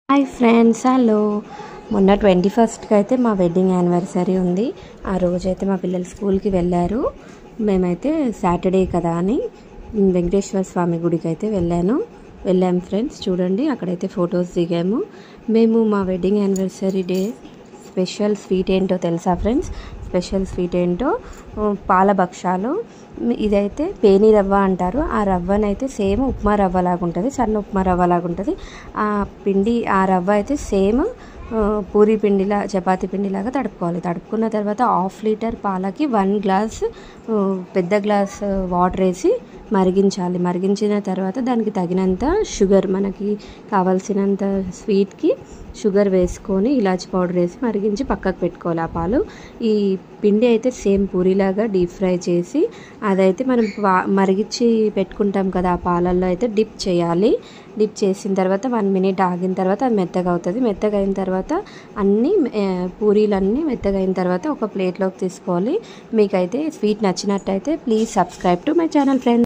Hi friends, hello. మొన్న 21st అయితే మా వెడ్డింగ్ యానివర్సరీ ఉంది. ఆ రోజైతే మా పిల్లలు స్కూల్కి వెళ్ళారు. మేమైతే సాటర్డే కదా అని వెంకటేశ్వర స్వామి గుడికి అయితే వెళ్ళాము ఫ్రెండ్స్. చూడండి, అక్కడైతే ఫొటోస్ దిగాము. మేము మా wedding anniversary day special sweet ఏంటో తెలుసా ఫ్రెండ్స్? స్పెషల్ స్వీట్ ఏంటో పాల భక్షాలు. ఇదైతే పేని రవ్వ అంటారు. ఆ రవ్వనైతే సేమ్ ఉప్మా రవ్వ లాగా ఉంటుంది, సన్న ఉప్మా రవ్వ లాగా ఉంటుంది. ఆ రవ్వ అయితే సేమ్ పూరీ పిండిలా, చపాతీ పిండిలాగా తడుపుకోవాలి. తడుపుకున్న తర్వాత 1/2 లీటర్ పాలకి 1 గ్లాస్ పెద్ద గ్లాస్ వాటర్ వేసి మరిగించాలి. మరిగించిన తర్వాత దానికి తగినంత షుగర్, మనకి కావాల్సినంత స్వీట్కి షుగర్ వేసుకొని ఇలాచి పౌడర్ వేసి మరిగించి పక్కకు పెట్టుకోవాలి. ఆ పాలు, ఈ పిండి అయితే సేమ్ పూరీలాగా డీప్ ఫ్రై చేసి అదైతే మనం మరిగించి పెట్టుకుంటాం కదా, ఆ పాలల్లో అయితే డిప్ చేయాలి. డిప్ చేసిన తర్వాత 1 మినిట్ ఆగిన తర్వాత అది మెత్తగా అవుతుంది. మెత్తగా అయిన తర్వాత పూరీలన్నీ మెత్తగా అయిన తర్వాత ఒక ప్లేట్లోకి తీసుకోవాలి. మీకైతే స్వీట్ నచ్చినట్టయితే please subscribe to my channel friends.